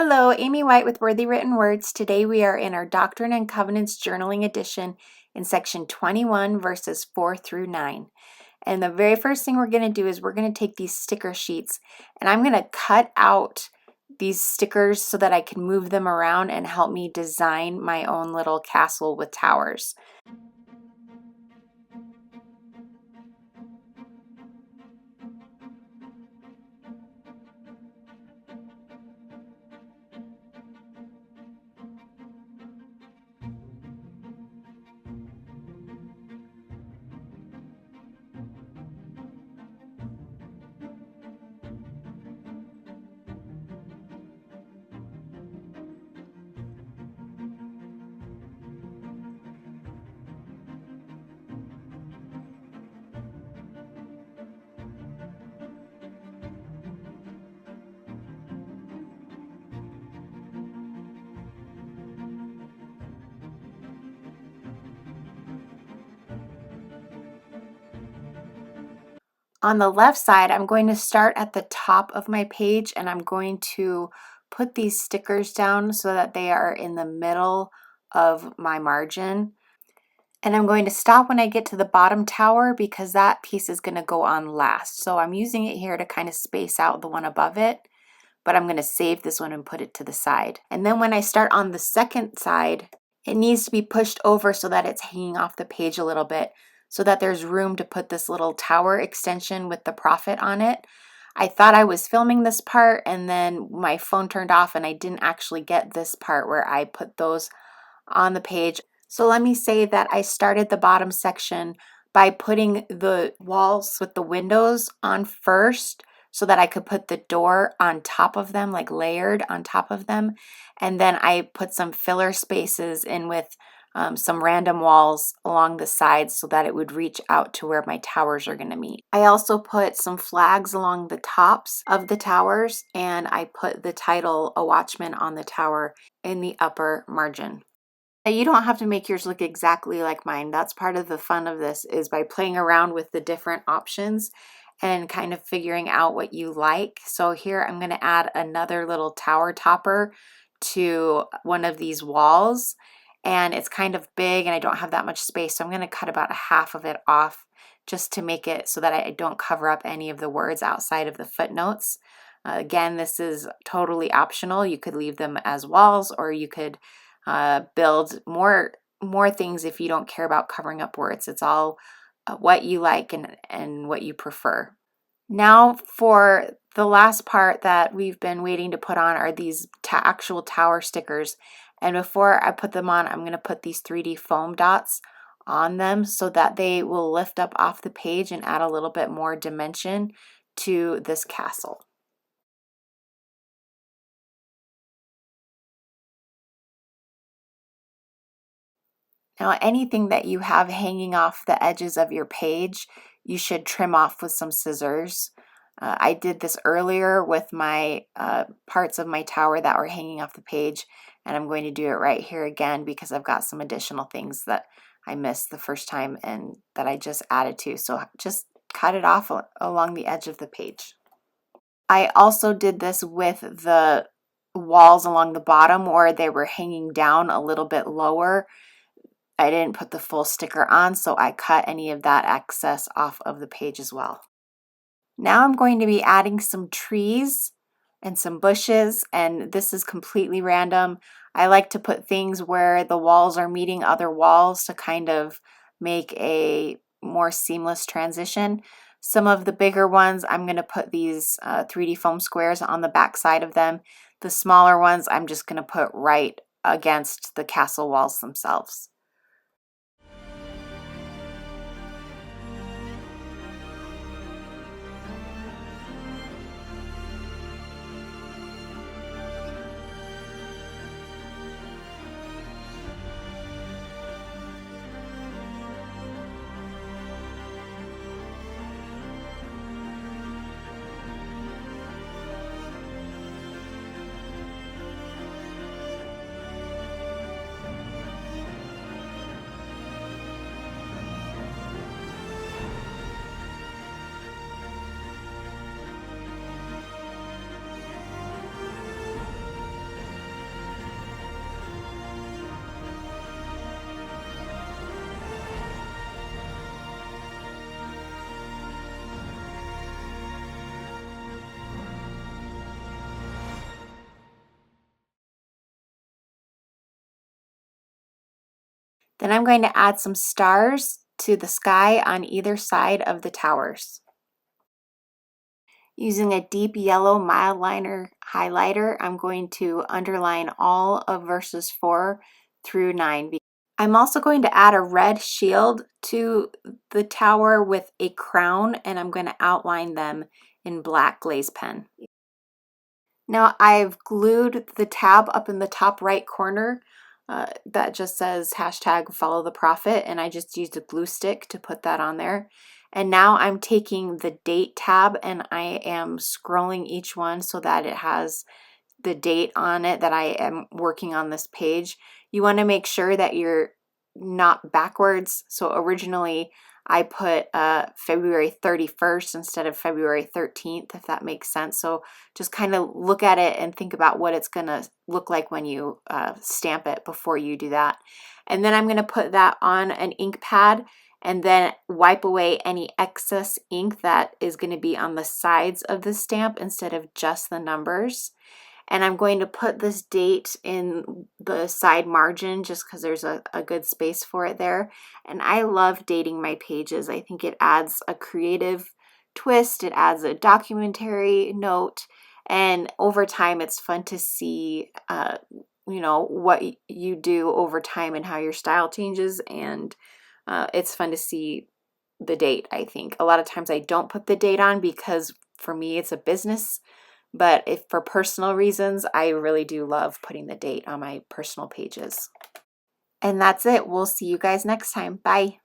Hello, Amy White with Worthy Written Words. Today we are in our Doctrine and Covenants journaling edition in section 21, verses 4 through 9. And the very first thing we're going to do is we're going to take these sticker sheets and I'm going to cut out these stickers so that I can move them around and help me design my own little castle with towers. On the left side, I'm going to start at the top of my page and I'm going to put these stickers down so that they are in the middle of my margin. And I'm going to stop when I get to the bottom tower because that piece is going to go on last. So I'm using it here to kind of space out the one above it, but I'm going to save this one and put it to the side. And then when I start on the second side, it needs to be pushed over so that it's hanging off the page a little bit, so that there's room to put this little tower extension with the prophet on it. I thought I was filming this part and then my phone turned off and I didn't actually get this part where I put those on the page. So let me say that I started the bottom section by putting the walls with the windows on first so that I could put the door on top of them, like layered on top of them. And then I put some filler spaces in with some random walls along the sides so that it would reach out to where my towers are going to meet. I also put some flags along the tops of the towers and I put the title, A Watchman, on the tower in the upper margin. You don't have to make yours look exactly like mine. That's part of the fun of this, is by playing around with the different options and kind of figuring out what you like. So here I'm going to add another little tower topper to one of these walls, and it's kind of big and I don't have that much space, so I'm going to cut about half of it off just to make it so that I don't cover up any of the words outside of the footnotes. Again, this is totally optional. You could leave them as walls, or you could build more things if you don't care about covering up words. It's all what you like and what you prefer. Now for the last part that we've been waiting to put on are these actual tower stickers. And before I put them on, I'm going to put these 3D foam dots on them so that they will lift up off the page and add a little bit more dimension to this castle. Now, anything that you have hanging off the edges of your page, you should trim off with some scissors. I did this earlier with my parts of my tower that were hanging off the page, and I'm going to do it right here again because I've got some additional things that I missed the first time and that I just added to. So just cut it off along the edge of the page. I also did this with the walls along the bottom where they were hanging down a little bit lower. I didn't put the full sticker on, so I cut any of that excess off of the page as well. Now I'm going to be adding some trees and some bushes, and this is completely random. I like to put things where the walls are meeting other walls to kind of make a more seamless transition. Some of the bigger ones, I'm going to put these 3D foam squares on the back side of them. The smaller ones, I'm just going to put right against the castle walls themselves. Then I'm going to add some stars to the sky on either side of the towers. Using a deep yellow Mildliner highlighter, I'm going to underline all of verses 4 through 9. I'm also going to add a red shield to the tower with a crown, and I'm going to outline them in black glaze pen. Now I've glued the tab up in the top right corner that just says hashtag follow the prophet, and I just used a glue stick to put that on there. And now I'm taking the date tab and I am scrolling each one so that it has the date on it that I am working on this page. You want to make sure that you're not backwards. So originally I put February 31st instead of February 13th, if that makes sense. So just kind of look at it and think about what it's going to look like when you stamp it before you do that. And then I'm going to put that on an ink pad and then wipe away any excess ink that is going to be on the sides of the stamp instead of just the numbers. And I'm going to put this date in the side margin just because there's a good space for it there. And I love dating my pages. I think it adds a creative twist. It adds a documentary note. And over time, it's fun to see, what you do over time and how your style changes. And it's fun to see the date, I think. A lot of times I don't put the date on because for me, it's a business. But if for personal reasons, I really do love putting the date on my personal pages. And that's it. We'll see you guys next time. Bye.